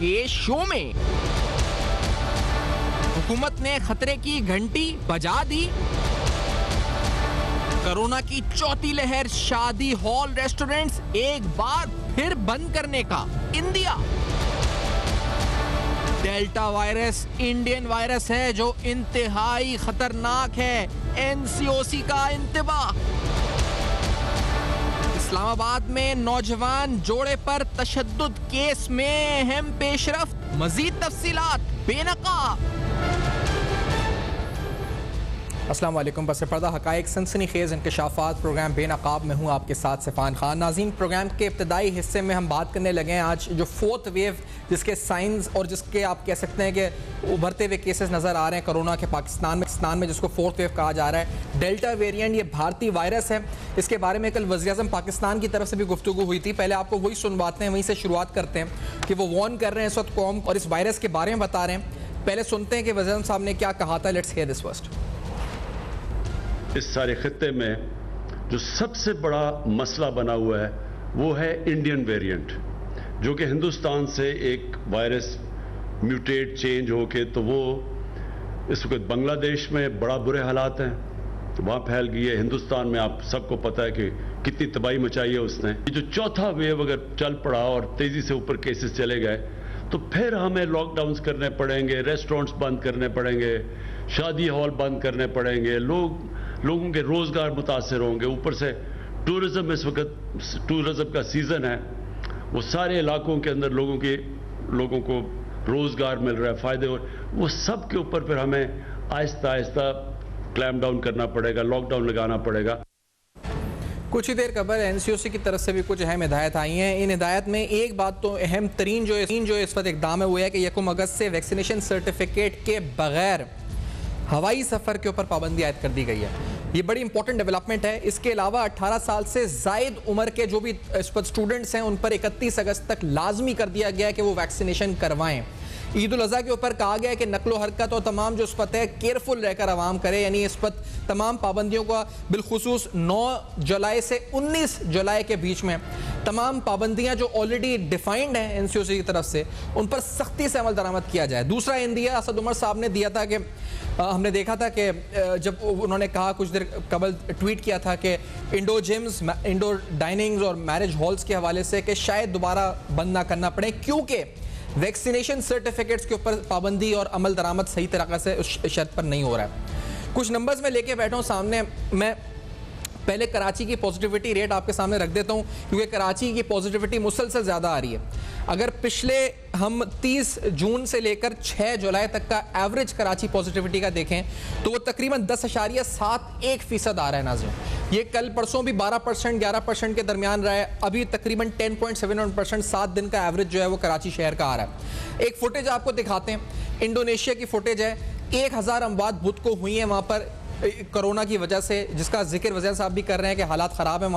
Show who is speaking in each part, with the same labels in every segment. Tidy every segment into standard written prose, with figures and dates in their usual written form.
Speaker 1: के शो में। हुकूमत ने खतरे की घंटी बजा दी। कोरोना की चौथी लहर, शादी हॉल, रेस्टोरेंट्स एक बार फिर बंद करने का India. Delta virus Indian virus है जो इंतहाई खतरनाक है, एनसीओसी का इंतबाह। इस्लामाबाद में नौजवान जोड़े पर तशद्दुद केस में अहम पेशरफ्त, मजीद तफसीलात बेनकाब। अस्सलाम वालेकुम। बस पर्दा हकायक सनसनीखेज इंकशाफात प्रोग्राम बेनकाब में हूँ आपके साथ सिफान खान। नाज़रीन, प्रोग्राम के इब्तदाई हिस्से में हम बात करने लगे हैं आज जो फोर्थ वेव, जिसके साइंस और जिसके आप कह सकते हैं कि उभरते हुए केसेस नज़र आ रहे हैं कोरोना के पाकिस्तान में जिसको फोर्थ वेव कहा जा रहा है। डेल्टा वेरिएंट, ये भारतीय वायरस है। इसके बारे में कल वज़ीर-ए-आज़म पाकिस्तान की तरफ से भी गुफ्तगू हुई थी। पहले आपको वही सुनवाते हैं, वहीं से शुरुआत करते हैं कि वो वार्न कर रहे हैं इस वक्त कौम और इस वायरस के बारे में बता रहे हैं। पहले सुनते हैं कि वज़ीर-ए-आज़म साहब ने क्या कहा था। Let's hear this first.
Speaker 2: इस सारे खत्ते में जो सबसे बड़ा मसला बना हुआ है वो है इंडियन वेरिएंट, जो कि हिंदुस्तान से एक वायरस म्यूटेट चेंज होके तो वो इस वक्त बांग्लादेश में बड़ा बुरे हालात हैं, तो वहाँ फैल गई है। हिंदुस्तान में आप सबको पता है कि कितनी तबाही मचाई है उसने। ये जो चौथा वेव अगर चल पड़ा और तेजी से ऊपर केसेस चले गए तो फिर हमें लॉकडाउन्स करने पड़ेंगे, रेस्टोरेंट्स बंद करने पड़ेंगे, शादी हॉल बंद करने पड़ेंगे, लोगों के रोजगार मुतासर होंगे। ऊपर से टूरिज्म, इस वक्त टूरिज्म का सीजन है, वो सारे इलाकों के अंदर लोगों को रोजगार मिल रहा है, फायदे हो, वो सब के ऊपर फिर हमें आहिस्ता आहिस्ता क्लैम्प डाउन करना पड़ेगा, लॉकडाउन लगाना पड़ेगा।
Speaker 1: कुछ ही देर कबल एनसीओसी की तरफ से भी कुछ अहम हिदायत आई हैं। इन हिदायत में एक बात तो अहम तरीन जो इस वक्त इकदाम है वो है कि 1 अगस्त से वैक्सीनेशन सर्टिफिकेट के बगैर हवाई सफ़र के ऊपर पाबंदी आयद कर दी गई है। ये बड़ी इंपॉर्टेंट डेवलपमेंट है। इसके अलावा 18 साल से जायद उम्र के जो भी इस पर स्टूडेंट्स हैं उन पर 31 अगस्त तक लाजमी कर दिया गया है कि वो वैक्सीनेशन करवाएं। ईद उल अज़हा के ऊपर कहा गया है कि नकलो हरकत और तमाम जो इस पर है केयरफुल रहकर आवाम करे, यानी इस पर तमाम पाबंदियों का बिलखुसूस 9 जुलाई से 19 जुलाई के बीच में तमाम पाबंदियां जो ऑलरेडी डिफाइंड हैं एनसीओसी की तरफ से, उन पर सख्ती से अमल दरामद किया जाए। दूसरा इंदिया असद उमर साहब ने दिया था कि हमने देखा था कि जब उन्होंने कहा, कुछ देर कबल ट्वीट किया था कि इंडोर जिम्स, इंडोर डाइनिंग्स और मैरिज हॉल्स के हवाले से कि शायद दोबारा बंद ना करना पड़े, क्योंकि वैक्सीनेशन सर्टिफिकेट्स के ऊपर पाबंदी और अमल दरामद सही तरीक़े से उस शर्त पर नहीं हो रहा है। कुछ नंबर्स में लेके बैठा हूँ सामने। मैं पहले कराची की पॉजिटिविटी रेट आपके सामने रख देता हूँ, क्योंकि कराची की पॉजिटिविटी मुसलसल ज़्यादा आ रही है। अगर पिछले हम 30 जून से लेकर 6 जुलाई तक का एवरेज कराची पॉजिटिविटी का देखें तो वो तकरीबन 10.71% आ रहा है नाज़रीन। ये कल परसों भी 12% 11% के दरमियान रहा है। अभी तकरीबन 10.71% 7 दिन का एवरेज जो है वो कराची शहर का आ रहा है। एक फुटेज आपको दिखाते हैं, इंडोनेशिया की फुटेज है। 1000 अमवात बुध को हुई है वहाँ पर कोरोना की वजह से, जिसका जिक्र वज़ीर साहब भी कर रहे हैं कि हालात ख़राब है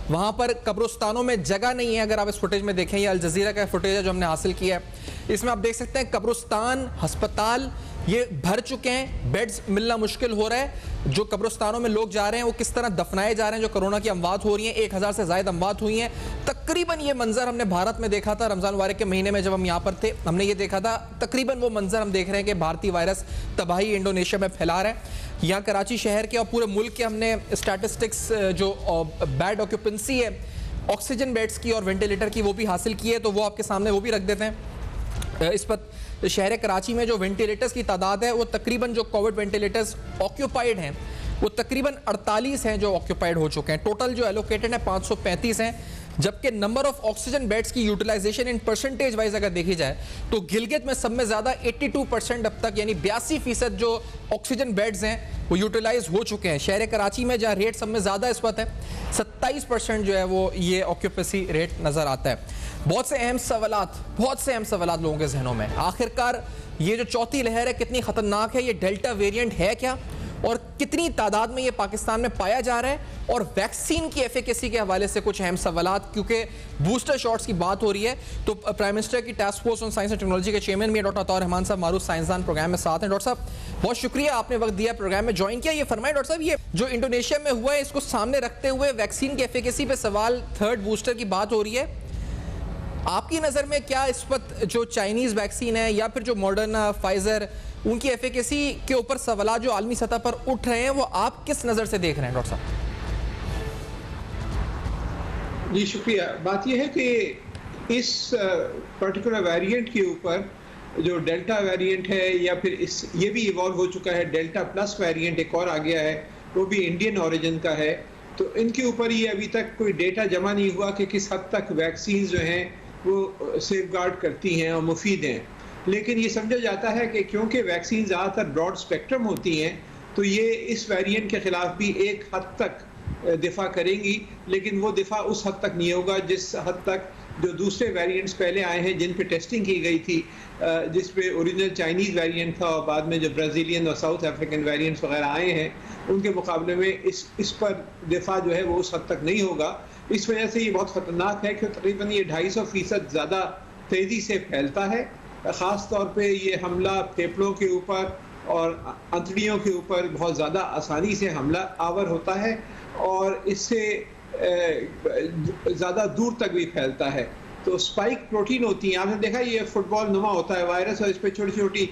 Speaker 1: वहाँ पर कब्रिस्तानों में जगह नहीं है। अगर आप इस फुटेज में देखें, ये अल जज़ीरा का फुटेज है जो हमने हासिल किया है। इसमें आप देख सकते हैं कब्रिस्तान, अस्पताल ये भर चुके हैं, बेड्स मिलना मुश्किल हो रहा है। जो कब्रिस्तानों में लोग जा रहे हैं वो किस तरह दफनाए जा रहे हैं, जो कोरोना की अमवात हो रही हैं, 1000 से ज़ायद अमवात हुई हैं तकरीबन। ये मंजर हमने भारत में देखा था रमज़ान मुबारक के महीने में, जब हम यहाँ पर थे हमने ये देखा था। तकरीबन वो मंजर हम देख रहे हैं कि भारतीय वायरस तबाही इंडोनेशिया में फैला रहा है। यहाँ कराची शहर के और पूरे मुल्क के हमने स्टैटिस्टिक्स जो बेड ऑक्यूपेंसी है ऑक्सीजन बेड्स की और वेंटिलेटर की वो भी हासिल की है, तो वो आपके सामने वो भी रख देते हैं। इस पर शहर कराची में जो वेंटिलेटर्स की तादाद है वो तकरीबन, जो कोविड वेंटिलेटर्स ऑक्यूपाइड हैं वो तकरीबन 48 हैं जो ऑक्यूपाइड हो चुके हैं। टोटल जो एलोकेटेड है 535 हैं, जबकि नंबर ऑफ ऑक्सीजन बेड्स की यूटिलाइजेशन इन परसेंटेज वाइज अगर देखी जाए तो गिलगित में सब में ज़्यादा 82% अब तक, यानी 82% जो ऑक्सीजन बेड्स हैं वो यूटिलाइज हो चुके हैं। शहर कराची में जहाँ रेट सब में ज़्यादा इस वक्त है 27% जो है वो ये ऑक्यूपेंसी रेट नज़र आता है। बहुत से अहम सवालात लोगों के जहनों में, आखिरकार ये जो चौथी लहर है कितनी ख़तरनाक है, ये डेल्टा वेरिएंट है क्या और कितनी तादाद में ये पाकिस्तान में पाया जा रहा है, और वैक्सीन की एफिकेसी के हवाले से कुछ अहम सवालात, क्योंकि बूस्टर शॉट्स की बात हो रही है। तो प्राइम मिनिस्टर की task force on science and technology के चेयरमैन भी डॉक्टर अताउर रहमान साहब, मारूफ साइंसदान, प्रोग्राम में साथ हैं। डॉक्टर साहब बहुत शुक्रिया, आपने वक्त दिया, प्रोग्राम में ज्वाइन किया। ये फरमाए डॉक्टर साहब, ये जो इंडोनेशिया में हुआ है इसको सामने रखते हुए वैक्सीन की एफिकेसी पे सवाल, थर्ड बूस्टर की बात हो रही है, आपकी नज़र में क्या इस वक्त जो चाइनीज़ वैक्सीन है या फिर जो मॉडर्ना, फाइजर, उनकी एफिकेसी के ऊपर सवाल जो आलमी सतह पर उठ रहे हैं, वो आप किस नज़र से देख रहे हैं डॉक्टर साहब?
Speaker 3: जी शुक्रिया। बात यह है कि इस पर्टिकुलर वेरिएंट के ऊपर जो डेल्टा वेरिएंट है या फिर ये भी इवॉल्व हो चुका है, डेल्टा प्लस वेरिएंट एक और आ गया है, वो भी इंडियन ओरिजिन का है। तो इनके ऊपर ये अभी तक कोई डेटा जमा नहीं हुआ कि किस हद तक वैक्सीन जो हैं वो सेफगार्ड करती हैं और मुफीद हैं। लेकिन ये समझा जाता है कि क्योंकि वैक्सीन ज़्यादातर ब्रॉड स्पेक्ट्रम होती हैं तो ये इस वेरिएंट के ख़िलाफ़ भी एक हद तक दिफा करेंगी, लेकिन वो दिफा उस हद तक नहीं होगा जिस हद तक जो दूसरे वेरिएंट्स पहले आए हैं जिन पे टेस्टिंग की गई थी, जिस पे ओरिजिनल चाइनीज़ वेरिएंट था और बाद में जो ब्राज़ीलियन और साउथ अफ्रीकन वेरिएंट्स वगैरह आए हैं, उनके मुकाबले में इस पर दिफा जो है वो उस हद तक नहीं होगा। इस वजह से ये बहुत ख़तरनाक है कि तकरीबन ये 250% ज़्यादा तेज़ी से फैलता है। ख़ास तौर पे ये हमला फेफड़ों के ऊपर और अंतड़ियों के ऊपर बहुत ज़्यादा आसानी से हमला आवर होता है और इससे ज़्यादा दूर तक भी फैलता है। तो स्पाइक प्रोटीन होती हैं, आपने देखा ये फुटबॉल नुमा होता है वायरस और इस पर छोटी छोटी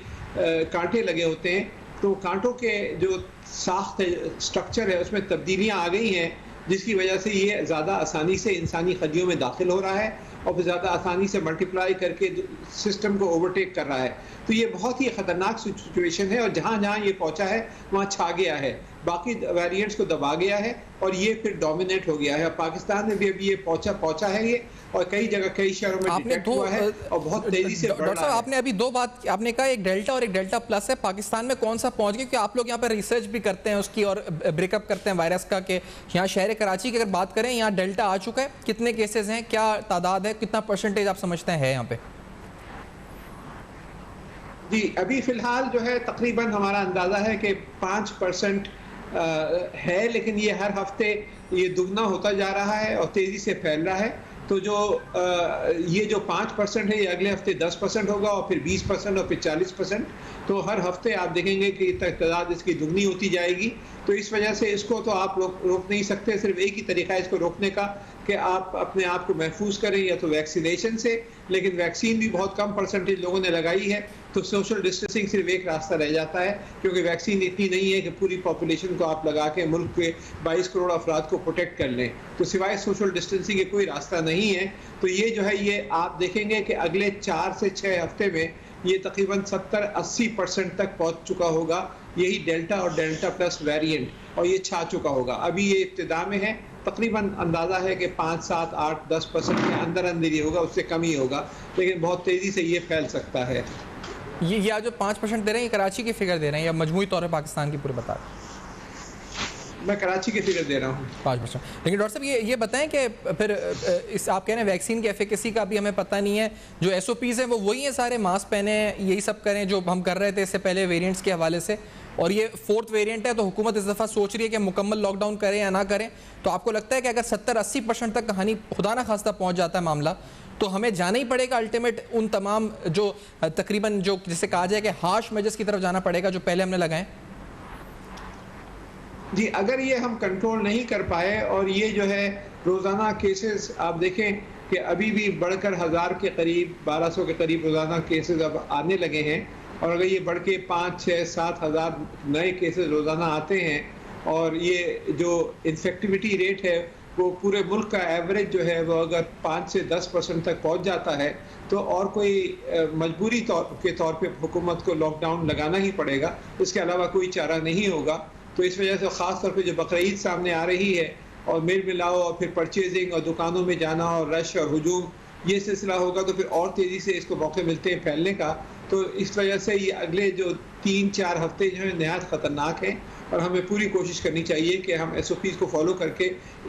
Speaker 3: कांटे लगे होते हैं। तो कांटों के जो साख्त स्ट्रक्चर है उसमें तब्दीलियां आ गई हैं, जिसकी वजह से ये ज़्यादा आसानी से इंसानी खलियों में दाखिल हो रहा है और फिर ज़्यादा आसानी से मल्टीप्लाई करके सिस्टम को ओवरटेक कर रहा है। तो ये बहुत ही ख़तरनाक सिचुएशन है और जहाँ जहाँ ये पहुँचा है वहाँ छा गया है, बाकी वेरिएंट्स को दबा गया है और ये फिर डोमिनेट हो गया है। पाकिस्तान में भी अभी ये पहुँचा है ये, और कई जगह कई शहरों में डिटेक्ट हुआ है और बहुत तेजी से बढ़ रहा है।
Speaker 1: आपने अभी दो बात आपने कहा, एक डेल्टा और एक डेल्टा प्लस है। पाकिस्तान में कौन सा पहुंच गया? क्योंकि आप लोग यहाँ पर रिसर्च भी करते हैं उसकी और ब्रेकअप करते हैं वायरस का, कि यहाँ शहर कराची की अगर बात करें, यहाँ डेल्टा आ चुका है, कितने केसेस हैं, क्या तादाद है, कितना परसेंटेज आप समझते हैं यहाँ पे?
Speaker 3: जी अभी फिलहाल जो है तकरीबन हमारा अंदाजा है कि 5% है, लेकिन ये हर हफ्ते ये दुगना होता जा रहा है और तेजी से फैल रहा है। तो जो ये जो 5% है ये अगले हफ्ते 10% होगा और फिर 20% और फिर 40%। तो हर हफ्ते आप देखेंगे कि तादाद इसकी दुगनी होती जाएगी। तो इस वजह से इसको तो आप रोक नहीं सकते। सिर्फ एक ही तरीका है इसको रोकने का कि आप अपने आप को महफूज करें, या तो वैक्सीनेशन से, लेकिन वैक्सीन भी बहुत कम परसेंटेज लोगों ने लगाई है। तो सोशल डिस्टेंसिंग सिर्फ एक रास्ता रह जाता है, क्योंकि वैक्सीन इतनी नहीं है कि पूरी पॉपुलेशन को आप लगा के मुल्क के 22 करोड़ अफराद को प्रोटेक्ट कर लें। तो सिवाय सोशल डिस्टेंसिंग के कोई रास्ता नहीं है। तो ये जो है ये आप देखेंगे कि अगले 4 से 6 हफ्ते में ये तकरीबन 70-80% तक पहुंच चुका होगा, यही डेल्टा और डेल्टा प्लस वेरिएंट, और ये छा चुका होगा। अभी ये इब्तिदा में है, तकरीबन अंदाज़ा है कि 5, 7, 8, 10% के अंदर अंदर ही होगा, उससे कम ही होगा, लेकिन बहुत तेज़ी से ये फैल सकता है।
Speaker 1: ये जो 5% दे रहे हैं, ये कराची की फिगर दे रहे हैं या मजमूई तौर पर पाकिस्तान की पूरे बता रहे हैं?
Speaker 3: मैं कराची की फिगर दे रहा हूँ
Speaker 1: 5%। लेकिन डॉक्टर साहब ये बताएं कि फिर इस आप कह रहे हैं वैक्सीन की एफिकेसी का भी हमें पता नहीं है, जो SOPs हैं वो वही हैं सारे, मास्क पहने, यही सब करें जो हम कर रहे थे इससे पहले वेरिएंट्स के हवाले से, और ये 4th वेरिएंट है तो हुकूमत इस दफ़ा सोच रही है कि मुकम्मल लॉकडाउन करें या ना करें। तो आपको लगता है कि अगर 70-80% तक कहानी खुदा ना खास्ता पहुँच जाता है मामला, तो हमें जाना ही पड़ेगा अल्टीमेट उन तमाम जो तकरीबन जो जिसे कहा जाए कि हार्श मेजर्स की तरफ जाना पड़ेगा जो पहले हमने लगाए?
Speaker 3: जी अगर ये हम कंट्रोल नहीं कर पाए और ये जो है रोज़ाना केसेस आप देखें कि अभी भी बढ़कर 1000 के करीब, 1200 के करीब रोज़ाना केसेस अब आने लगे हैं, और अगर ये बढ़ के 5, 6, 7 हज़ार नए केसेस रोज़ाना आते हैं और ये जो इन्फेक्टिविटी रेट है वो पूरे मुल्क का एवरेज जो है वो अगर 5 से 10% तक पहुंच जाता है, तो और कोई मजबूरी के तौर पे हुकूमत को लॉकडाउन लगाना ही पड़ेगा, इसके अलावा कोई चारा नहीं होगा। तो इस वजह से ख़ास तौर पे जो बकरीद सामने आ रही है और मेल मिलाओ और फिर परचेजिंग और दुकानों में जाना और रश और हुजूम, ये सिलसिला होगा तो फिर और तेज़ी से इसको मौके मिलते हैं फैलने का। तो इस वजह से ये अगले जो 3-4 हफ्ते जो है नहायत ख़तरनाक हैं, और हमें पूरी कोशिश करनी चाहिए कि हम SOPs को फॉलो करके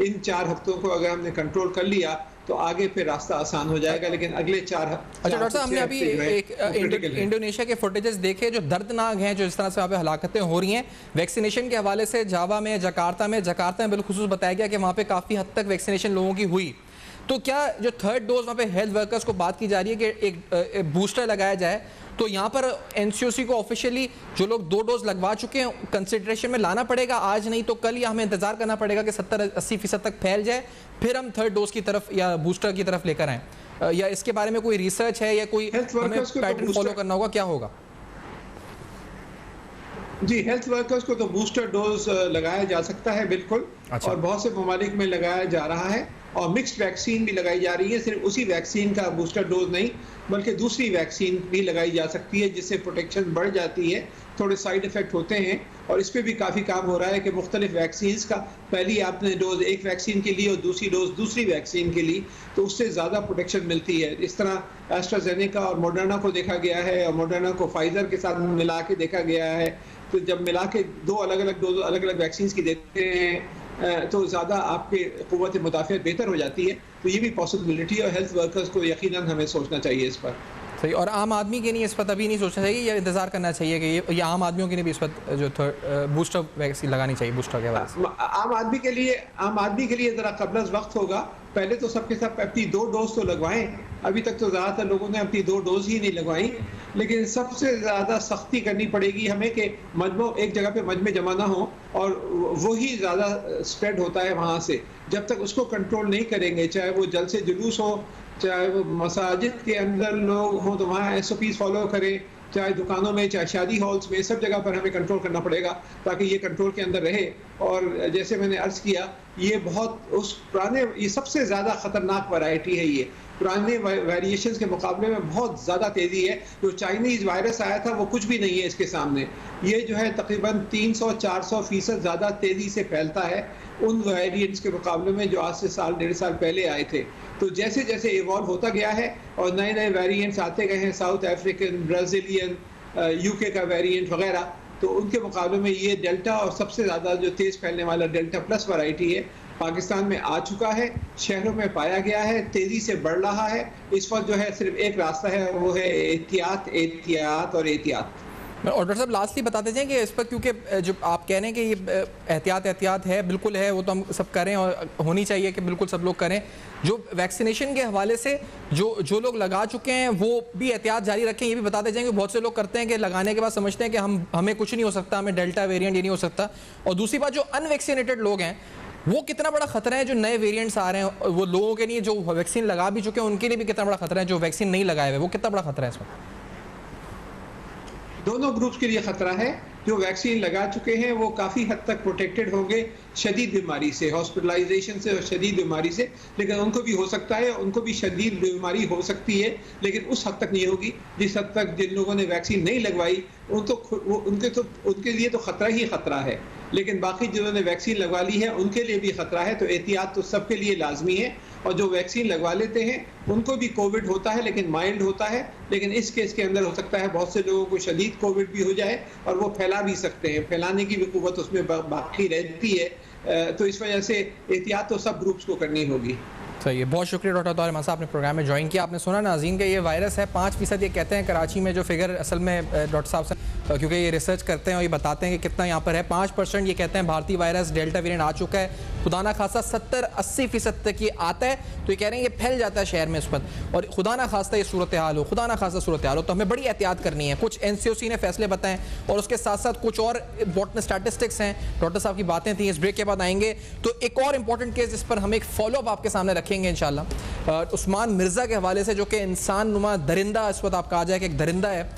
Speaker 3: इन 4 हफ्तों को अगर हमने कंट्रोल कर लिया तो आगे फिर रास्ता आसान हो जाएगा। लेकिन अगले 4
Speaker 1: अच्छा डॉक्टर साहब, हमने अभी एक इंडोनेशिया के फुटेजेस देखे जो दर्दनाक हैं, जो इस तरह से वहाँ पे हलाकतें हो रही हैं वैक्सीनेशन के हवाले से। जावा में, जकार्ता में बिलखुसूस बताया गया कि वहाँ पे काफ़ी हद तक वैक्सीनेशन लोगों की हुई। तो क्या जो 3rd डोज वहाँ पे हेल्थ वर्कर्स को बात की जा रही है कि एक बूस्टर लगाया जाए, तो यहाँ पर NCOC को ऑफिशियली जो लोग 2 डोज लगवा चुके हैं कंसिडरेशन में लाना पड़ेगा आज नहीं तो कल, या हमें इंतजार करना पड़ेगा कि 70-80% तक फैल जाए फिर हम 3rd डोज की तरफ या बूस्टर की तरफ लेकर आएँ? या इसके बारे में कोई रिसर्च है या कोई हमें पैटर्न फॉलो करना होगा, क्या होगा?
Speaker 3: जी, हेल्थ वर्कर्स को तो बूस्टर डोज लगाया जा सकता है बिल्कुल।
Speaker 1: अच्छा।
Speaker 3: और बहुत से ममालिक में लगाया जा रहा है और मिक्स्ड वैक्सीन भी लगाई जा रही है। सिर्फ उसी वैक्सीन का बूस्टर डोज नहीं बल्कि दूसरी वैक्सीन भी लगाई जा सकती है जिससे प्रोटेक्शन बढ़ जाती है। थोड़े साइड इफेक्ट होते हैं और इस पर भी काफ़ी काम हो रहा है कि मुख्तलिफ वैक्सीन का पहली आपने डोज एक वैक्सीन के लिए और दूसरी डोज दूसरी वैक्सीन के लिए, तो उससे ज़्यादा प्रोटेक्शन मिलती है। इस तरह एस्ट्राजेनेका और मोडर्ना को देखा गया है और मोडर्ना को फाइजर के साथ मिला के देखा गया है। तो जब मिला के दो अलग अलग डोज अलग अलग वैक्सीन की देते हैं तो ज़्यादा आपकी क़ुव्वत मुदाफ़ियत बेहतर हो जाती है। तो ये भी पॉसिबिलिटी है और हेल्थ वर्कर्स को यकीनन हमें सोचना चाहिए इस पर।
Speaker 1: सही। और आम आदमी के लिए इस पर अभी नहीं सोचना चाहिए या इंतज़ार करना चाहिए कि ये आम आदमियों के लिए भी इस पर जो बूस्टर वैक्सीन लगानी चाहिए बूस्टर के बाद?
Speaker 3: आम आदमी के लिए ज़रा क़ब्ल वक्त होगा। पहले तो सबके सब अपनी 2 डोज तो लगवाएं। अभी तक तो ज़्यादातर लोगों ने अपनी 2 डोज ही नहीं लगवाई, लेकिन सबसे ज़्यादा सख्ती करनी पड़ेगी हमें कि मजमू एक जगह पे मजमे जमा ना हो और वही ज़्यादा स्प्रेड होता है वहाँ से। जब तक उसको कंट्रोल नहीं करेंगे, चाहे वो जलसे जुलूस हो, चाहे वो मसाजिद के अंदर लोग हों तो वहाँ SOPs फॉलो करें, चाहे दुकानों में, चाहे शादी हॉल्स में, सब जगह पर हमें कंट्रोल करना पड़ेगा ताकि ये कंट्रोल के अंदर रहे। और जैसे मैंने अर्ज़ किया, ये बहुत उस पुराने, ये सबसे ज़्यादा ख़तरनाक वैरायटी है। ये पुराने वेरिएशंस के मुकाबले में बहुत ज़्यादा तेज़ी है। जो चाइनीज़ वायरस आया था वो कुछ भी नहीं है इसके सामने। ये जो है तकरीबन 300-400% ज़्यादा तेज़ी से फैलता है उन वेरिएंट्स के मुकाबले में जो आज से साल 1.5 साल पहले आए थे। तो जैसे जैसे इवॉल्व होता गया है और नए नए वेरिएंट्स आते गए हैं, साउथ अफ्रीकन, ब्राज़ीलियन, UK का वेरिएंट वगैरह, तो उनके मुकाबले में ये डेल्टा और सबसे ज़्यादा जो तेज़ फैलने वाला डेल्टा प्लस वैरायटी है पाकिस्तान में आ चुका है, शहरों में पाया गया है, तेज़ी से बढ़ रहा है। इस वक्त जो है सिर्फ एक रास्ता है, वो है एहतियात, एहतियात और एहतियात।
Speaker 1: और डॉक्टर साहब लास्टली बताते जाएँ कि इस पर, क्योंकि जो आप कह रहे हैं कि ये एहतियात है, बिल्कुल है, वो तो हम सब करें और होनी चाहिए कि बिल्कुल सब लोग करें। जो वैक्सीनेशन के हवाले से जो लोग लगा चुके हैं वो भी एहतियात जारी रखें। ये भी बताते जाएँ कि बहुत से लोग करते हैं कि लगाने के बाद समझते हैं कि हमें कुछ नहीं हो सकता, हमें डेल्टा वेरिएंट ये नहीं हो सकता। और दूसरी बात, जो अनवैक्सीनेटेड लोग हैं वो कितना बड़ा खतरा है, जो नए वेरिएंट्स आ रहे हैं वो लोगों के लिए, जो वैक्सीन लगा भी चुके हैं उनके लिए भी कितना बड़ा खतरा है, जो वैक्सीन नहीं लगाए हुए वो कितना बड़ा खतरा है इसमें?
Speaker 3: दोनों ग्रुप्स के लिए खतरा है। जो वैक्सीन लगा चुके हैं वो काफ़ी हद तक प्रोटेक्टेड होंगे शदीद बीमारी से, हॉस्पिटलाइजेशन से और शदीद बीमारी से, लेकिन उनको भी हो सकता है, उनको भी शदीद बीमारी हो सकती है, लेकिन उस हद तक नहीं होगी जिस हद तक जिन लोगों ने वैक्सीन नहीं लगवाई उनके लिए तो खतरा ही खतरा है। लेकिन बाकी जिन्होंने वैक्सीन लगवा ली है उनके लिए भी खतरा है। तो एहतियात तो सबके लिए लाजमी है। और जो वैक्सीन लगवा लेते हैं उनको भी कोविड होता है, लेकिन माइल्ड होता है। लेकिन इस केस के अंदर हो सकता है बहुत से लोगों को शदीद कोविड भी हो जाए और वो फैला भी सकते हैं, फैलाने की भी कुव्वत उसमें बाकी रहती है। तो इस वजह से एहतियात तो सब ग्रुप्स को करनी होगी।
Speaker 1: सही है, बहुत शुक्रिया डॉक्टर तौर रहमान साहब, आपने प्रोग्राम में ज्वाइन किया। आपने सुना नाज़रीन का ये वायरस है 5%, ये कहते हैं कराची में जो फिगर असल में डॉक्टर साहब से, क्योंकि ये रिसर्च करते हैं और ये बताते हैं कि कितना यहाँ पर है, 5% ये कहते हैं भारतीय वायरस डेल्टा वेरिएंट आ चुका है। खुदा ना खासा 70-80% तक ये आता है, तो ये कह रहे हैं ये फैल जाता है शहर में इस वक्त, और खुदा ना खास्ता ये सूरत हाल हो, खुदा ना खास्ता सूरत हाल हो, तो हमें बड़ी एहतियात करनी है। कुछ NCOC ने फैसले बताएं और उसके साथ साथ कुछ और इंपॉर्टेंट स्टैटिस्टिक्स हैं, डॉक्टर साहब की बातें थी। इस ब्रेक के बाद आएंगे तो एक और इंपॉर्टेंट केस जिस पर हम एक फॉलोअप आपके सामने रखेंगे इंशाल्लाह, उस्मान मिर्ज़ा के हवाले से, जो कि इंसान नुमा दरिंदा, इस वक्त आप कहा जाए कि एक दरिंदा है,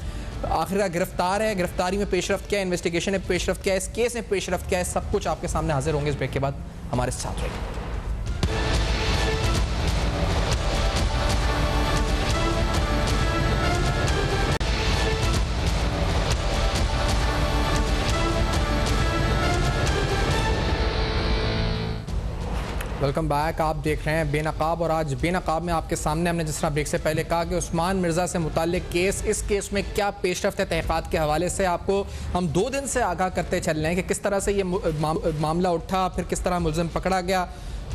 Speaker 1: आखिर गिरफ्तार है। गिरफ्तारी में पेशरफ्त क्या है, इन्वेस्टिगेशन में पेशरफ्त क्या है, इस केस में पेशरफ्त क्या है, सब कुछ आपके सामने हाजिर होंगे इस ब्रेक के बाद। हमारे साथ रहिए। Welcome back. आप देख रहे हैं बेनकाब, और आज बेनकाब में आपके सामने हमने जिस तरह ब्रेक से पहले कहा कि उस्मान मिर्ज़ा से मुताल्लिक केस, इस केस में क्या पेशरफ्त है तहक़ीक़ात के हवाले से, आपको हम 2 दिन से आगाह करते चल रहे हैं कि किस तरह से ये मामला उठा, फिर किस तरह मुलज़िम पकड़ा गया,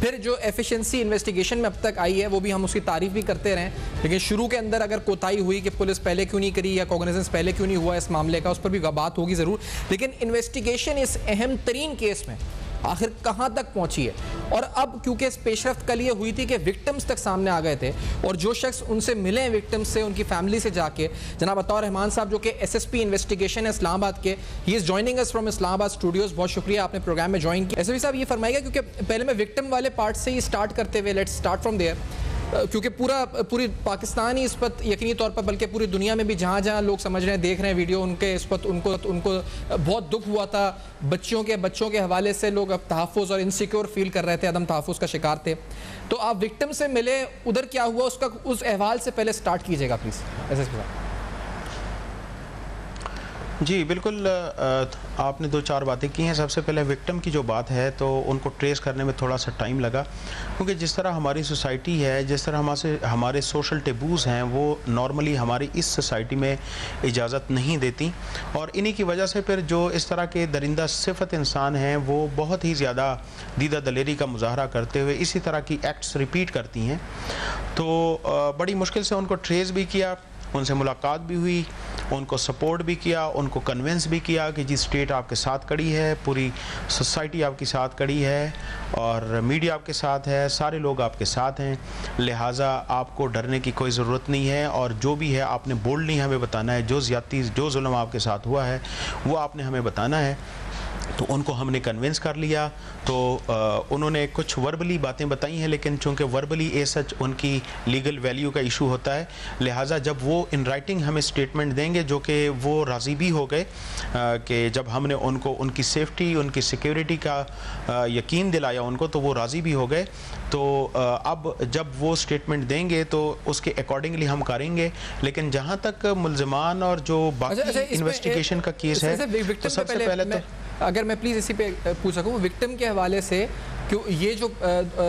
Speaker 1: फिर जो एफिशिएंसी इन्वेस्टिगेशन में अब तक आई है वो भी हम उसकी तारीफ़ भी करते रहें। लेकिन शुरू के अंदर अगर कोताही हुई कि पुलिस पहले क्यों नहीं करी या कॉग्निजेंस पहले क्यों नहीं हुआ इस मामले का, उस पर भी बात होगी ज़रूर। लेकिन इन्वेस्टिगेशन इस अहम तरीन केस में आखिर कहाँ तक पहुँची है, और अब क्योंकि इस पेशरफ्त कल ये हुई थी कि विक्टिम्स तक सामने आ गए थे, और जो शख्स उनसे मिले हैं विक्टिम्स से, उनकी फैमिली से जाके, जनाब अताउर रहमान साहब जो कि SSP इन्वेस्टिगेशन है इस्लामाबाद के, he is joining us from Islamabad Studios. बहुत शुक्रिया, आपने प्रोग्राम में ज्वाइन किया। SSP साहब ये फरमाइएगा, क्योंकि पहले मैं विक्टिम वाले पार्ट से ही स्टार्ट करते हुए, लेट्स स्टार्ट फ्रॉम देयर, क्योंकि पूरी पाकिस्तान ही इस पर यकीनी तौर पर, बल्कि पूरी दुनिया में भी जहाँ जहाँ लोग समझ रहे हैं, देख रहे हैं वीडियो, उनके इस पर उनको बहुत दुख हुआ था। बच्चों के हवाले से लोग अब तहफ़्फ़ुज़ और इनसिक्योर फील कर रहे थे, अदम तहफ़्फ़ुज़ का शिकार थे। तो आप विक्टिम से मिले, उधर क्या हुआ उसका उस अहवाल से पहले स्टार्ट कीजिएगा प्लीज़। ऐसे
Speaker 4: जी बिल्कुल, आपने 2-4 बातें की हैं। सबसे पहले विक्टिम की जो बात है तो उनको ट्रेस करने में थोड़ा सा टाइम लगा, क्योंकि जिस तरह हमारी सोसाइटी है, जिस तरह हमारे सोशल टेबूज़ हैं, वो नॉर्मली हमारी इस सोसाइटी में इजाज़त नहीं देती, और इन्हीं की वजह से फिर जो इस तरह के दरिंदा सिफत इंसान हैं वो बहुत ही ज़्यादा दीदा दलेरी का मुजाहरा करते हुए इसी तरह की एक्ट्स रिपीट करती हैं। तो बड़ी मुश्किल से उनको ट्रेस भी किया, उनसे मुलाकात भी हुई, उनको सपोर्ट भी किया, उनको कन्विंस भी किया कि जी स्टेट आपके साथ खड़ी है, पूरी सोसाइटी आपके साथ खड़ी है और मीडिया आपके साथ है, सारे लोग आपके साथ हैं, लिहाजा आपको डरने की कोई ज़रूरत नहीं है, और जो भी है आपने बोल्डली हमें बताना है, जो ज़्यादती जो जुल्म आपके साथ हुआ है वो आपने हमें बताना है। तो उनको हमने कन्विंस कर लिया। तो उन्होंने कुछ वर्बली बातें बताई हैं, लेकिन चूंकि वर्बली ए सच उनकी लीगल वैल्यू का इशू होता है, लिहाजा जब वो इन राइटिंग हमें स्टेटमेंट देंगे, जो कि वो राज़ी भी हो गए कि जब हमने उनको उनकी सेफ्टी, उनकी सिक्योरिटी का यकीन दिलाया उनको, तो वो राज़ी भी हो गए। तो अब जब वो स्टेटमेंट देंगे तो उसके अकॉर्डिंगली हम करेंगे। लेकिन जहाँ तक मुल्ज़िमान और जो बाकी इन्वेस्टिगेशन का केस है, तो सबसे पहले तो
Speaker 1: अगर मैं प्लीज़ इसी पे पूछ सकूँ, विक्टिम के हवाले से, क्यों ये जो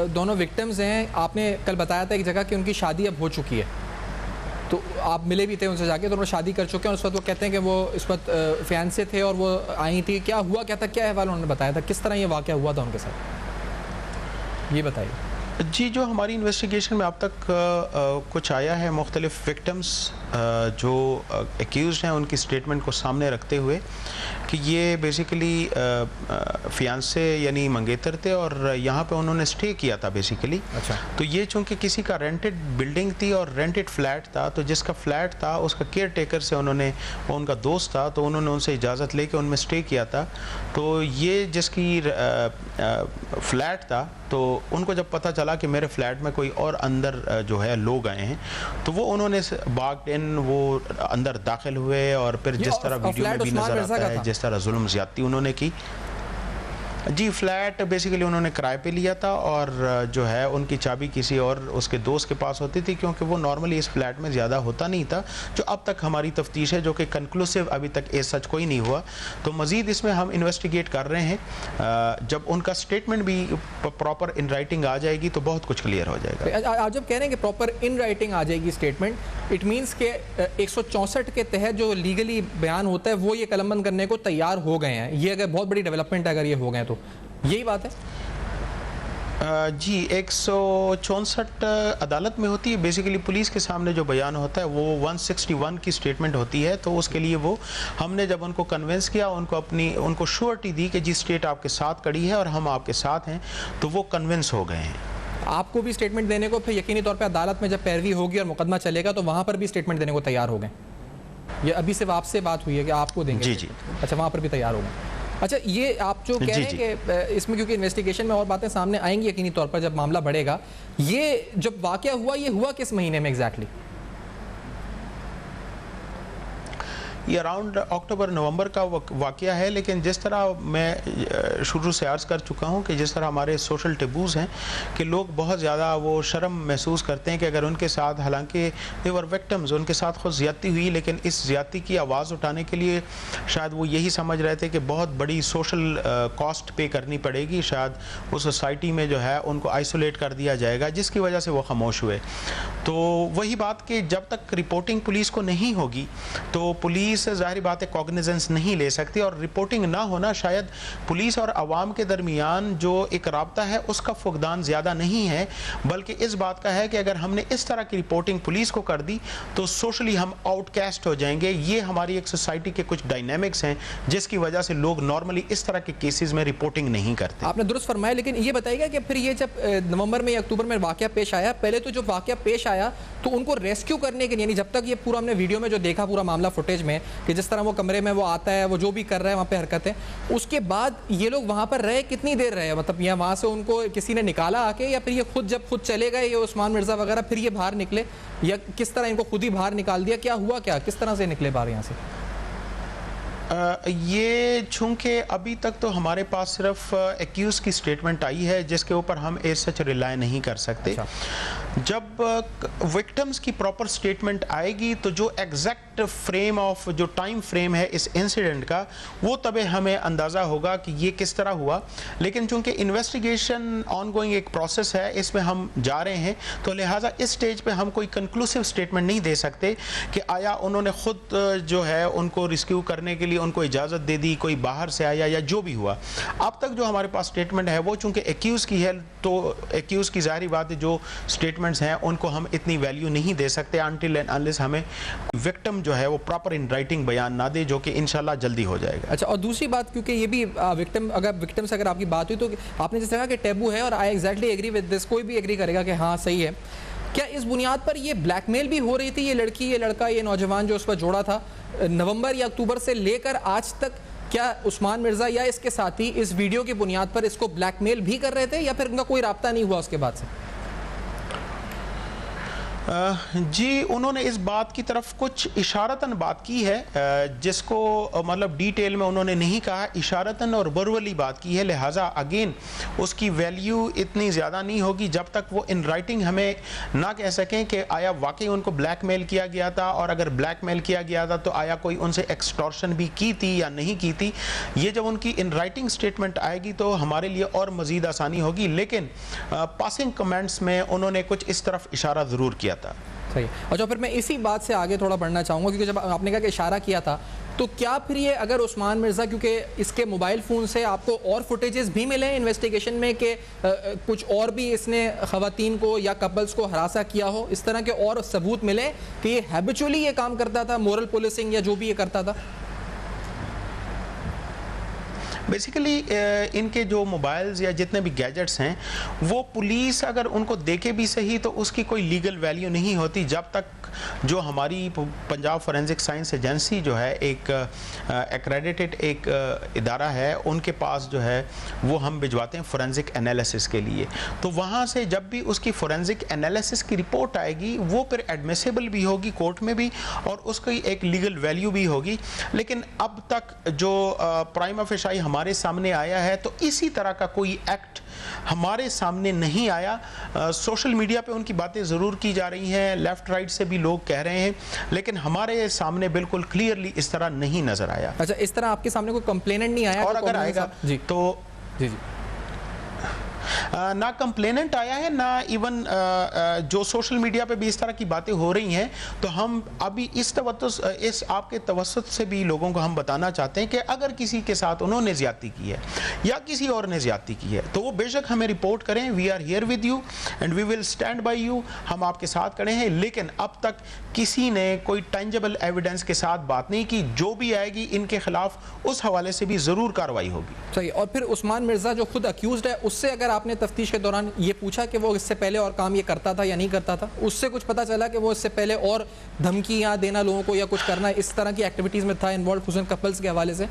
Speaker 1: दोनों विक्टिम्स हैं, आपने कल बताया था एक जगह कि उनकी शादी अब हो चुकी है, तो आप मिले भी थे उनसे जाके, तो उन्होंने शादी कर चुके हैं, उस वक्त वो कहते हैं कि वो इस वक्त फियांसे थे और वो आई थी। क्या हुआ, क्या था, क्या अहवाल उन्होंने बताया था, किस तरह ये वाक़या हुआ था उनके साथ, ये बताइए।
Speaker 4: जी, जो हमारी इन्वेस्टिगेशन में अब तक कुछ आया है, मुख्तलिफ विक्टिम्स जो एक्यूज़ हैं उनकी स्टेटमेंट को सामने रखते हुए कि ये बेसिकली फियांसे यानी मंगेतर थे और यहाँ पे उन्होंने स्टे किया था बेसिकली।
Speaker 1: अच्छा।
Speaker 4: तो ये चूँकि किसी का रेंटेड बिल्डिंग थी और रेंटेड फ्लैट था, तो जिसका फ्लैट था उसका केयर टेकर से उन्होंने, उनका दोस्त था, तो उन्होंने उनसे इजाज़त लेके उनमें स्टे किया था। तो ये जिसकी फ्लैट था, तो उनको जब पता चला कि मेरे फ्लैट में कोई और अंदर जो है लोग आए हैं, तो वो उन्होंने बाग इन वो अंदर दाखिल हुए, और फिर जिस तरह वीडियो में भी नज़र आता है जिस तरह जुल्म ज़्यादती उन्होंने की। जी, फ्लैट बेसिकली उन्होंने किराए पे लिया था, और जो है उनकी चाबी किसी और उसके दोस्त के पास होती थी, क्योंकि वो नॉर्मली इस फ्लैट में ज़्यादा होता नहीं था, जो अब तक हमारी तफ्तीश है, जो कि कंक्लूसिव अभी तक ए सच कोई नहीं हुआ। तो मज़ीद इसमें हम इन्वेस्टिगेट कर रहे हैं। जब उनका स्टेटमेंट भी प्रॉपर इन राइटिंग आ जाएगी तो बहुत कुछ क्लियर हो जाएगा।
Speaker 1: आप जब कह रहे हैं कि प्रॉपर इन राइटिंग आ जाएगी स्टेटमेंट, इट मीन्स के 164 के तहत जो लीगली बयान होता है वो ये कलमबंद करने को तैयार हो गए हैं। ये अगर बहुत बड़ी डेवलपमेंट अगर ये हो गए तो यही बात है।
Speaker 4: जी, 164 अदालत में होती है। बेसिकली पुलिस के सामने जो बयान होता है वो 161 की स्टेटमेंट होती है। तो उसके लिए वो हमने जब उनको कन्विंस किया, उनको श्योरिटी दी कि जी स्टेट आपके साथ खड़ी है और हम आपके साथ हैं, तो वो कन्विंस हो गए हैं।
Speaker 1: आपको भी स्टेटमेंट देने को फिर यकीनी तौर पे अदालत में जब पैरवी होगी और मुकदमा चलेगा तो वहाँ पर भी स्टेटमेंट देने को तैयार हो गए? ये अभी सिर्फ आपसे बात हुई है कि आपको देंगे?
Speaker 4: जी जी।
Speaker 1: अच्छा, वहाँ पर भी तैयार हो गए। अच्छा, ये आप जो कह रहे हैं कि इसमें क्योंकि इन्वेस्टिगेशन में और बातें सामने आएंगी यकीनी तौर पर जब मामला बढ़ेगा, ये जब वाक़या हुआ, ये हुआ किस महीने में एग्जैक्टली?
Speaker 4: ये अराउंड अक्टूबर नवंबर का वाक़या है। लेकिन जिस तरह मैं शुरू से अर्ज़ कर चुका हूँ कि जिस तरह हमारे सोशल टेबूज़ हैं कि लोग बहुत ज़्यादा वो शर्म महसूस करते हैं कि अगर उनके साथ, हालांकि दे वर विक्टिम्स, उनके साथ खुद ज़्यादती हुई, लेकिन इस ज़्यादती की आवाज़ उठाने के लिए शायद वो यही समझ रहे थे कि बहुत बड़ी सोशल कॉस्ट पे करनी पड़ेगी, शायद उस सोसाइटी में जो है उनको आइसोलेट कर दिया जाएगा, जिसकी वजह से वो खामोश हुए। तो वही बात कि जब तक रिपोर्टिंग पुलिस को नहीं होगी तो पुलिस ज़ाहिर बात है कॉग्निजेंस नहीं ले सकती, और रिपोर्टिंग ना होना शायद पुलिस और आवाम के दरमियान जो एक राब्ता है उसका फुकदान ज़्यादा नहीं है, बल्कि इस बात का है कि अगर हमने इस तरह की रिपोर्टिंग पुलिस को कर दी तो सोशली हम आउटकास्ट हो जाएंगे। ये हमारी एक सोसाइटी के कुछ डायनेमिक्स हैं जिसकी वजह से लोग नॉर्मली इस तरह के केसेस में रिपोर्टिंग नहीं करते।
Speaker 1: आपने दुरुस्त फरमाया, लेकिन ये बताइएगा कि फिर ये जब नवंबर में या अक्टूबर में वाक़या पेश आया, पहले तो जब वाक़या पेश आया तो उनको रेस्क्यू करने के लिए, यानी जब तक ये पूरा हमने वीडियो में जो देखा पूरा मामला फुटेज में, कि जिस तरह वो कमरे में वो आता है, वो जो भी कर रहा है वहाँ पे हरकतें, उसके बाद ये लोग वहाँ पर रहे कितनी देर रहे? मतलब या वहाँ से उनको किसी ने निकाला आके, या फिर ये खुद जब खुद चले गए ये उस्मान मिर्ज़ा वगैरह, फिर ये बाहर निकले, या किस तरह इनको खुद ही बाहर निकाल दिया? क्या हुआ, क्या किस तरह से निकले बाहर यहाँ से?
Speaker 4: ये चूँकि अभी तक तो हमारे पास सिर्फ एक्यूज़ की स्टेटमेंट आई है जिसके ऊपर हम एज सच रिलाय नहीं कर सकते। जब विक्टिम्स की प्रॉपर स्टेटमेंट आएगी तो जो एग्जैक्ट फ्रेम ऑफ जो टाइम फ्रेम है इस इंसिडेंट का, वो तभी हमें अंदाज़ा होगा कि ये किस तरह हुआ। लेकिन चूँकि इन्वेस्टिगेशन ऑनगोइंग एक प्रोसेस है, इसमें हम जा रहे हैं, तो लिहाजा इस स्टेज पे हम कोई कंक्लूसिव स्टेटमेंट नहीं दे सकते कि आया उन्होंने ख़ुद जो है उनको रिस्क्यू करने के लिए उनको इजाज़त दे दी, कोई बाहर से आया, या जो भी हुआ। अब तक जो हमारे पास स्टेटमेंट है वो चूँकि एक्यूज़ की है, तो एक्यूज़ की ज़ाहिर बात है जो स्टेटमेंट्स हैं उनको हम इतनी वैल्यू नहीं दे सकते अनटिल एंड अनलेस हमें विक्टिम जो है वो प्रॉपर इन राइटिंग बयान ना दे, जो कि इंशाल्लाह जल्दी हो जाएगा।
Speaker 1: अच्छा, और दूसरी बात, क्योंकि ये भी विक्टिम से अगर आपकी बात हुई तो आपने जैसे कहा कि टैबू है, और I exactly agree with this, कोई भी एग्री करेगा कि हाँ सही है। क्या इस बुनियाद पर ये ब्लैकमेल भी हो रही थी, ये लड़की, ये लड़का, ये नौजवान जो उस पर जोड़ा था, नवंबर या अक्टूबर से लेकर आज तक, क्या उस्मान मिर्ज़ा या इसके साथी इस वीडियो की बुनियाद पर इसको ब्लैकमेल भी कर रहे थे, या फिर उनका कोई राब्ता नहीं हुआ उसके बाद से?
Speaker 4: जी, उन्होंने इस बात की तरफ कुछ इशारतन बात की है, जिसको मतलब डिटेल में उन्होंने नहीं कहा, इशारतन और वर्बली बात की है। लिहाजा अगेन उसकी वैल्यू इतनी ज़्यादा नहीं होगी जब तक वो इन राइटिंग हमें ना कह सकें कि आया वाकई उनको ब्लैकमेल किया गया था, और अगर ब्लैकमेल किया गया था तो आया कोई उनसे एक्सटॉर्शन भी की थी या नहीं की थी। ये जब उनकी इन राइटिंग स्टेटमेंट आएगी तो हमारे लिए और मज़ीद आसानी होगी। लेकिन पासिंग कमेंट्स में उन्होंने कुछ इस तरफ इशारा ज़रूर किया था।
Speaker 1: सही। अच्छा, फिर मैं इसी बात से आगे थोड़ा बढ़ना चाहूँगा, क्योंकि जब आपने कहा कि इशारा किया था, तो क्या फिर ये अगर उस्मान मिर्ज़ा, क्योंकि इसके मोबाइल फ़ोन से आपको और फुटेजेस भी मिले हैं इन्वेस्टिगेशन में कि कुछ और भी इसने ख़वातीन को या कपल्स को हरासा किया हो, इस तरह के और सबूत मिले कि ये हैबिचुअली ये काम करता था, मोरल पुलिसिंग या जो भी ये करता था?
Speaker 4: बेसिकली इनके जो मोबाइल्स या जितने भी गैजेट्स हैं वो पुलिस अगर उनको देखे भी सही तो उसकी कोई लीगल वैल्यू नहीं होती जब तक जो हमारी पंजाब फॉरेंसिक साइंस एजेंसी जो है एक एक्रेडिटेड एक इदारा है, उनके पास जो है वो हम भिजवाते हैं फॉरेंसिक एनालिसिस के लिए। तो वहाँ से जब भी उसकी फॉरेंसिक एनालिसिस की रिपोर्ट आएगी वो फिर एडमिसिबल भी होगी कोर्ट में भी, और उसकी एक लीगल वैल्यू भी होगी। लेकिन अब तक जो प्राइमा फेसाई हमारे सामने आया है तो इसी तरह का कोई एक्ट हमारे सामने नहीं आया। सोशल मीडिया पे उनकी बातें ज़रूर की जा रही हैं, लेफ़्ट राइट से भी लोग कह रहे हैं, लेकिन हमारे सामने बिल्कुल क्लियरली इस तरह नहीं नज़र आया।
Speaker 1: अच्छा, इस तरह आपके सामने कोई कंप्लेनेंट नहीं आया?
Speaker 4: और अगर आएगा
Speaker 1: जी
Speaker 4: तो
Speaker 1: जी
Speaker 4: ना कंप्लेनेंट आया है, ना इवन जो सोशल मीडिया पे भी इस तरह की बातें हो रही हैं। तो हम अभी इस आपके तवस्सुत से भी लोगों को हम बताना चाहते हैं कि अगर किसी के साथ उन्होंने ज़्यादती की है या किसी और ने ज़्यादती की है तो वो बेशक हमें रिपोर्ट करें। We are here with you and we will stand by you, हम आपके साथ खड़े हैं। लेकिन अब तक किसी ने कोई टेंजेबल एविडेंस के साथ बात नहीं की। जो भी आएगी इनके खिलाफ उस हवाले से भी ज़रूर कार्रवाई होगी।
Speaker 1: सही। और फिर उस्मान मिर्ज़ा जो खुद अक्यूज्ड है, उससे अगर आपने तफ्तीश के दौरान ये पूछा कि वो इससे पहले और काम ये करता था या नहीं करता था, उससे कुछ पता चला कि वो इससे पहले और धमकियां देना लोगों को या कुछ करना इस तरह की एक्टिविटीज़ में था इन्वॉल्व, हुसैन कपल्स के हवाले से?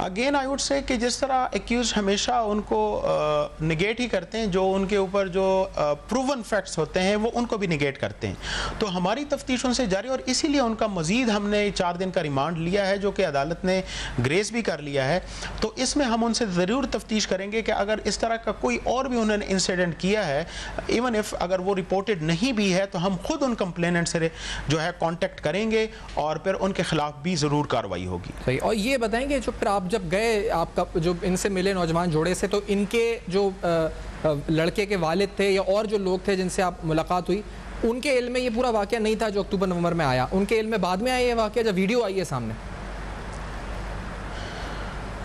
Speaker 4: अगेन आई वुड से कि जिस तरह एक्यूज हमेशा उनको निगेट ही करते हैं, जो उनके ऊपर जो प्रूवन फैक्ट्स होते हैं वो उनको भी निगेट करते हैं। तो हमारी तफ्तीश उनसे जारी, और इसीलिए उनका मजीद हमने 4 दिन का रिमांड लिया है जो कि अदालत ने ग्रेस भी कर लिया है। तो इसमें हम उनसे ज़रूर तफ्तीश करेंगे कि अगर इस तरह का कोई और भी उन्होंने इंसिडेंट किया है, इवन इफ़ अगर वो रिपोर्टेड नहीं भी है, तो हम खुद उन कंप्लेनेंट से जो है कॉन्टेक्ट करेंगे और फिर उनके खिलाफ भी ज़रूर कार्रवाई होगी।
Speaker 1: सही। और ये बताएंगे जो फिर आप जब गए, आपका जो इनसे मिले नौजवान जोड़े से, तो इनके जो लड़के के वालिद थे या और जो लोग थे जिनसे आप मुलाकात हुई, उनके इल्म में ये पूरा वाक़या नहीं था जो अक्टूबर नवंबर में आया? उनके इल्म में बाद में आया ये वाक़या जब वीडियो आई है सामने?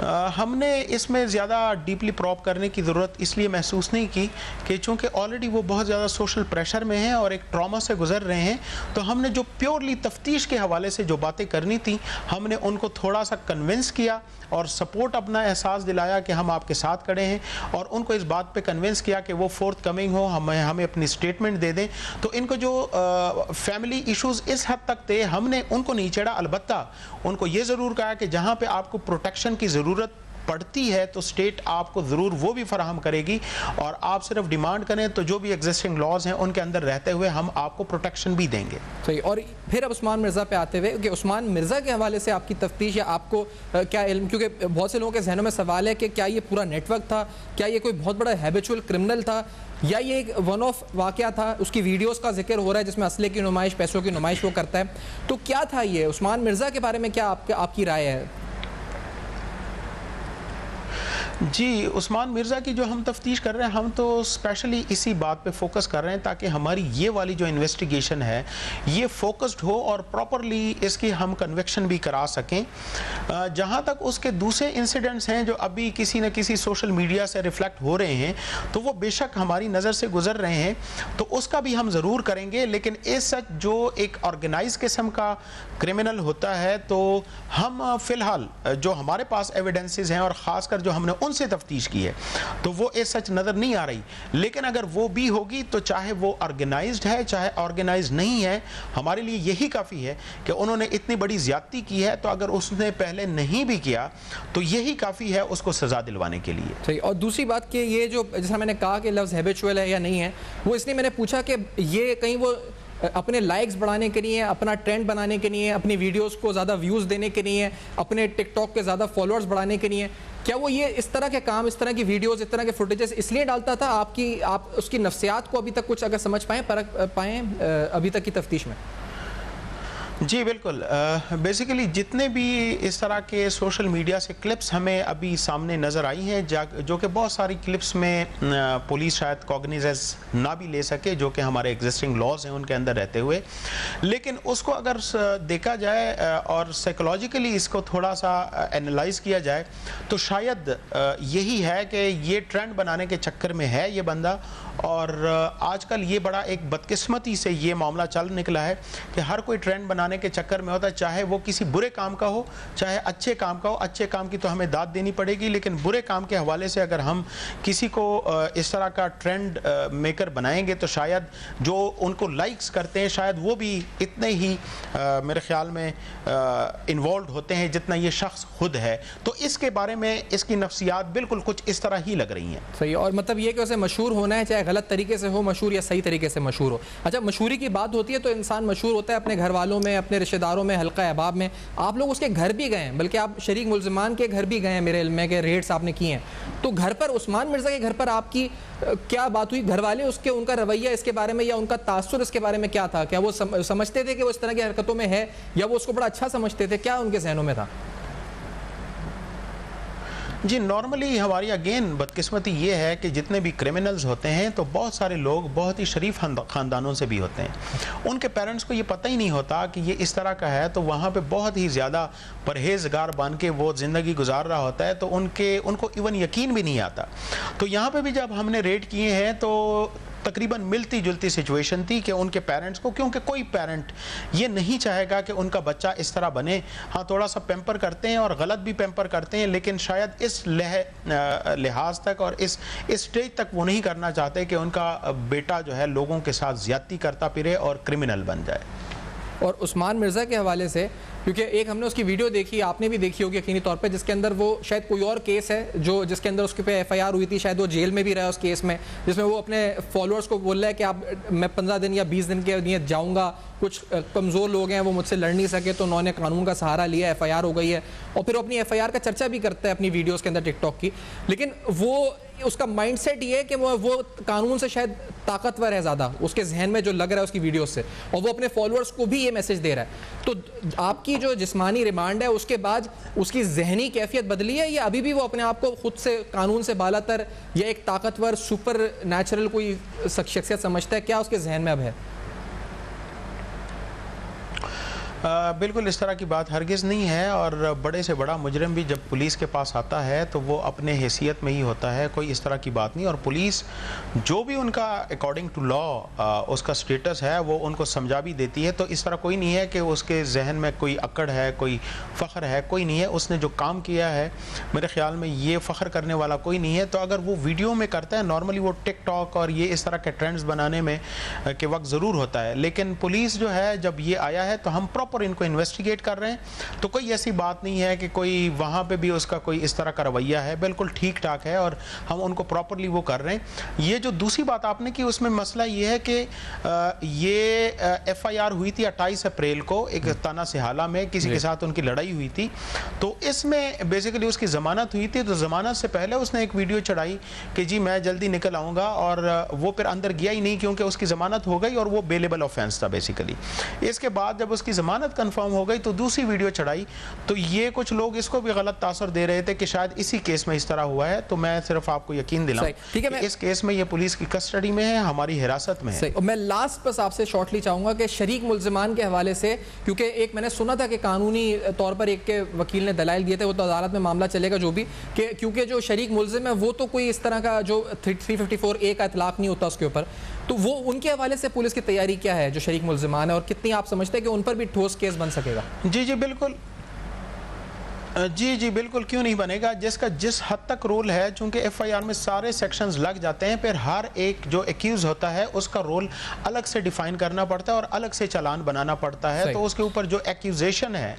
Speaker 4: हमने इसमें ज़्यादा डीपली प्रॉप करने की ज़रूरत इसलिए महसूस नहीं की कि चूँकि ऑलरेडी वो बहुत ज़्यादा सोशल प्रेशर में हैं और एक ट्रॉमा से गुजर रहे हैं, तो हमने जो प्योरली तफ्तीश के हवाले से जो बातें करनी थी हमने उनको थोड़ा सा कन्विंस किया और सपोर्ट अपना एहसास दिलाया कि हम आपके साथ खड़े हैं, और उनको इस बात पे कन्विंस किया कि वो फोर्थ कमिंग हो, हमें अपनी स्टेटमेंट दे दें। तो इनको जो फैमिली इश्यूज़ इस हद तक थे हमने उनको नहीं छेड़ा, अलबत्ता उनको ये ज़रूर कहा कि जहाँ पे आपको प्रोटेक्शन की ज़रूरत पड़ती है तो स्टेट आपको ज़रूर वो भी फराहम करेगी, और आप सिर्फ डिमांड करें तो जो भी एग्जिस्टिंग लॉज हैं उनके अंदर रहते हुए हम आपको प्रोटेक्शन भी देंगे।
Speaker 1: सही। और फिर अब उस्मान मिर्ज़ा पे आते हुए कि उस्मान मिर्ज़ा के हवाले से आपकी तफ्तीश या आपको क्या इल्म, क्योंकि बहुत से लोगों के जहनों में सवाल है कि क्या ये पूरा नेटवर्क था, क्या ये कोई बहुत बड़ा हैबिचुअल क्रिमिनल था, या ये एक वन ऑफ वाक़या था। उसकी वीडियोस का जिक्र हो रहा है जिसमें असले की नुमाइश, पैसों की नुमाइश वो करता है। तो क्या था ये उस्मान मिर्ज़ा के बारे में, क्या आपकी राय है?
Speaker 4: जी, उस्मान मिर्ज़ा की जो हम तफ्तीश कर रहे हैं, हम तो स्पेशली इसी बात पे फोकस कर रहे हैं ताकि हमारी ये वाली जो इन्वेस्टिगेशन है ये फोकस्ड हो और प्रॉपरली इसकी हम कन्विक्शन भी करा सकें। जहाँ तक उसके दूसरे इंसिडेंट्स हैं जो अभी किसी न किसी सोशल मीडिया से रिफ्लेक्ट हो रहे हैं, तो वो बेशक हमारी नज़र से गुजर रहे हैं, तो उसका भी हम ज़रूर करेंगे। लेकिन इस सच जो एक ऑर्गेनाइज किस्म का क्रिमिनल होता है, तो हम फ़िलहाल जो हमारे पास एविडेंसेस हैं और ख़ासकर जो हमने उनसे तफ्तीश की है, तो वो ये सच नज़र नहीं आ रही। लेकिन अगर वो भी होगी तो चाहे वो ऑर्गेनाइज्ड है चाहे ऑर्गेनाइज नहीं है, हमारे लिए यही काफ़ी है कि उन्होंने इतनी बड़ी ज़्यादती की है, तो अगर उसने पहले नहीं भी किया तो यही काफ़ी है उसको सज़ा दिलवाने के लिए।
Speaker 1: सही। और दूसरी बात कि ये जो जैसा मैंने कहा कि लफ्ज़ हैबिचुअल है या नहीं है, वो इसलिए मैंने पूछा कि ये कहीं वो अपने लाइक्स बढ़ाने के लिए, अपना ट्रेंड बनाने के लिए, अपनी वीडियोस को ज़्यादा व्यूज़ देने के लिए, अपने टिकटॉक के ज़्यादा फॉलोअर्स बढ़ाने के लिए, क्या वो ये इस तरह के काम, इस तरह की वीडियोस, इस तरह के फुटेजेस इसलिए डालता था? आप उसकी नफ्सियात को अभी तक कुछ अगर समझ पाएँ, परख पाएँ अभी तक की तफ्तीश में?
Speaker 4: जी बिल्कुल। बेसिकली जितने भी इस तरह के सोशल मीडिया से क्लिप्स हमें अभी सामने नज़र आई हैं, जो कि बहुत सारी क्लिप्स में पुलिस शायद कॉग्निजेंस ना भी ले सके, जो कि हमारे एग्जिस्टिंग लॉज हैं उनके अंदर रहते हुए, लेकिन उसको अगर देखा जाए और साइकोलॉजिकली इसको थोड़ा सा एनालाइज किया जाए, तो शायद यही है कि ये ट्रेंड बनाने के चक्कर में है ये बंदा। और आजकल ये बड़ा एक बदकिस्मती से ये मामला चल निकला है कि हर कोई ट्रेंड बनाने के चक्कर में होता है, चाहे वो किसी बुरे काम का हो चाहे अच्छे काम का हो। अच्छे काम की तो हमें दाद देनी पड़ेगी, लेकिन बुरे काम के हवाले से अगर हम किसी को इस तरह का ट्रेंड मेकर बनाएंगे तो शायद जो उनको लाइक्स करते हैं शायद वो भी इतने ही मेरे ख्याल में इन्वॉल्व होते हैं जितना ये शख्स खुद है। तो इसके बारे में इसकी नफ्सियात बिल्कुल कुछ इस तरह ही लग रही हैं।
Speaker 1: सही। और मतलब ये कि उसे मशहूर होना है, चाहे गलत तरीके से हो मशहूर या सही तरीके से मशहूर हो। अच्छा, मशहूरी की बात होती है तो इंसान मशहूर होता है अपने घर वालों में, अपने रिश्तेदारों में, हल्का अहबाब में। आप लोग उसके घर भी गए हैं, बल्कि आप शरीक मुल्ज़िमान के घर भी गए हैं, मेरे इल्म में कि रेड्स आपने किए हैं। तो घर पर उस्मान मिर्ज़ा के घर पर आपकी क्या बात हुई? घर वाले उसके, उनका रवैया इसके बारे में या उनका तासुर इसके बारे में क्या था? क्या वो समझते थे कि वो इस तरह की हरकतों में है, या वो उसको बड़ा अच्छा समझते थे? क्या उनके जहनों में था?
Speaker 4: जी, नॉर्मली हमारी अगेन बदकिस्मती ये है कि जितने भी क्रिमिनल्स होते हैं तो बहुत सारे लोग बहुत ही शरीफ ख़ानदानों से भी होते हैं। उनके पेरेंट्स को ये पता ही नहीं होता कि ये इस तरह का है, तो वहाँ पे बहुत ही ज़्यादा परहेज़गार बन के वो ज़िंदगी गुजार रहा होता है, तो उनको इवन यकीन भी नहीं आता। तो यहाँ पे भी जब हमने रेड किए हैं तो तकरीबन मिलती जुलती सिचुएशन थी कि उनके पेरेंट्स को, क्योंकि कोई पेरेंट ये नहीं चाहेगा कि उनका बच्चा इस तरह बने। हाँ, थोड़ा सा पैम्पर करते हैं और गलत भी पैम्पर करते हैं, लेकिन शायद इस लिहाज तक और इस स्टेज तक वो नहीं करना चाहते कि उनका बेटा जो है लोगों के साथ ज़्यादती करता फिरे और क्रिमिनल बन जाए।
Speaker 1: और उस्मान मिर्ज़ा के हवाले से, क्योंकि एक हमने उसकी वीडियो देखी, आपने भी देखी होगी यकीनी तौर पे, जिसके अंदर वो शायद कोई और केस है जो जिसके अंदर उसके पे FIR हुई थी, शायद वो जेल में भी रहा उस केस में, जिसमें वो अपने फॉलोअर्स को बोल रहा है कि मैं 15 दिन या 20 दिन के लिए जाऊँगा, कुछ कमज़ोर लोग हैं वो मुझसे लड़ नहीं सके तो उन्होंने कानून का सहारा लिया, FIR हो गई है। और फिर अपनी FIR का चर्चा भी करता है अपनी वीडियोज़ के अंदर टिकटॉक की। लेकिन वो उसका माइंडसेट ये है कि वो कानून से शायद ताकतवर है ज़्यादा, उसके जहन में जो लग रहा है उसकी वीडियो से, और वो अपने फॉलोअर्स को भी ये मैसेज दे रहा है। तो आपकी जो जिस्मानी रिमांड है उसके बाद उसकी जहनी कैफियत बदली है, या अभी भी वो अपने आप को खुद से कानून से बालातर या एक ताकतवर सुपर नेचुरल कोई शख्सियत समझता है? क्या उसके जहन में अब है?
Speaker 4: बिल्कुल इस तरह की बात हरगिज़ नहीं है, और बड़े से बड़ा मुजरिम भी जब पुलिस के पास आता है तो वो अपने हैसियत में ही होता है, कोई इस तरह की बात नहीं। और पुलिस जो भी उनका अकॉर्डिंग टू लॉ उसका स्टेटस है वो उनको समझा भी देती है। तो इस तरह कोई नहीं है कि उसके जहन में कोई अकड़ है, कोई फ़ख्र है, कोई नहीं है। उसने जो काम किया है मेरे ख्याल में ये फ़ख्र करने वाला कोई नहीं है। तो अगर वो वीडियो में करता है, नॉर्मली वो टिकटॉक और ये इस तरह के ट्रेंड्स बनाने में के वक्त ज़रूर होता है, लेकिन पुलिस जो है जब ये आया है तो हम प्रॉपर इनको इन्वेस्टिगेट कर रहे हैं। तो कोई ऐसी बात नहीं है कि कोई वहाँ पे भी उसका कोई इस तरह का रवैया है, बिल्कुल ठीक ठाक है और हम उनको प्रॉपरली वो कर रहे हैं। ये जो दूसरी बात आपने की उसमें मसला ये है कि ये FIR हुई थी 28 अप्रैल को एक ताना सिहाला में, किसी के साथ उनकी लड़ाई हुई थी। तो इसमें बेसिकली उसकी ज़मानत हुई थी। तो ज़मानत से पहले उसने एक वीडियो चढ़ाई कि जी मैं जल्दी निकल आऊँगा, और वो फिर अंदर गया ही नहीं क्योंकि उसकी ज़मानत हो गई और वो बेलेबल ऑफेंस था बेसिकली। इसके बाद जब उसकी ज़मानत कंफर्म हो गई तो दूसरी वीडियो चढ़ाई। तो ये कुछ लोग इसको भी गलत तासर दे रहे थे कि शायद इसी केस में इस तरह हुआ है। तो मैं सिर्फ आपको यकीन दिलाऊं कि इस केस में ये पुलिस की कस्टडी में है, हमारी हिरासत में है।
Speaker 1: मैं लास्ट बस आपसे शॉर्टली चाहूंगा कि शरीक मुल्जिमान के हवाले से, क्योंकि एक मैंने सुना था कि कानूनी तौर पर एक के वकील ने दलाइल दिए थे, वो तो अदालत में मामला चलेगा जो भी, कि क्योंकि जो शरीक मुल्जिम है वो तो कोई इस तरह का जो 354A का इतलाक नहीं होता उसके ऊपर, तो वो उनके हवाले से पुलिस की तैयारी क्या है जो शरीक मुल्जिमान है, और कितनी आप समझते हैं कि उन पर भी ठोस केस बन सकेगा?
Speaker 4: जी बिल्कुल, जी बिल्कुल, क्यों नहीं बनेगा। जिसका जिस हद तक रोल है, चूंकि FIR में सारे सेक्शंस लग जाते हैं, फिर हर एक जो एक्यूज होता है उसका रोल अलग से डिफाइन करना पड़ता है और अलग से चालान बनाना पड़ता है। तो उसके ऊपर जो एक्यूजेशन है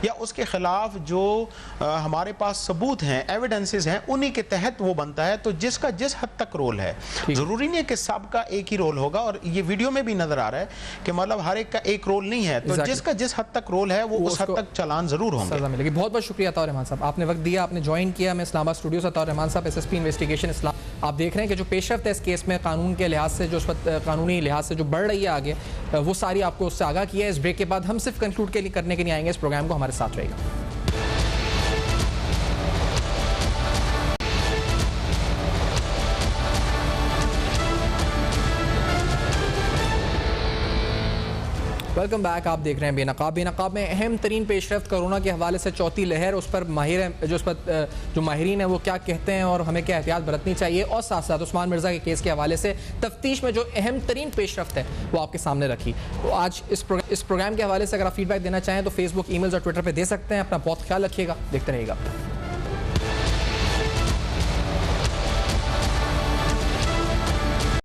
Speaker 4: या उसके खिलाफ जो हमारे पास सबूत हैं, एविडेंसेस हैं, उन्हीं के तहत वो बनता है। तो जिसका जिस हद तक रोल है, जरूरी नहीं है कि सबका एक ही रोल होगा, और ये वीडियो में भी नजर आ रहा है कि मतलब हर एक का एक रोल नहीं है। तो जिसका जिस हद तक रोल है वो उस हद तक चालान जरूर होंगे।
Speaker 1: बहुत बहुत शुक्रिया अताउर रहमान साहब, आपने वक्त दिया, आपने ज्वाइन किया। मैं इस्लामाबाद स्टूडियो से अताउर रहमान साहब, SSP इन्वेस्टिगेशन इस्लाम। आप देख रहे हैं कि जो पेशरफ्त है इस केस में कानून के लिहाज से, जो उस वक्त कानूनी लिहाज से जो बढ़ रही है आगे, वो सारी आपको उससे आगाह किया है। इस ब्रेक के बाद हम सिर्फ कंक्लूड के लिए करने के लिए आएंगे इस प्रोग्राम को, हमारे साथ रहेगा। वेलकम बैक, आप देख रहे हैं बेनकाब। बेनकाब में अहम तरीन पेशरफ्त कोरोना के हवाले से चौथी लहर, उस पर जो माहिरीन है वो क्या कहते हैं और हमें क्या एहतियात बरतनी चाहिए, और साथ साथ उस्मान मिर्ज़ा के केस के हवाले से तफ्तीश में जो अहम तरीन पेशरफ्त है वो आपके सामने रखी। तो आज इस प्रोग्राम के हवाले से अगर आप फीडबैक देना चाहें तो फेसबुक, ईमेल्स और ट्विटर पर दे सकते हैं। अपना बहुत ख्याल रखिएगा, देखते रहिएगा।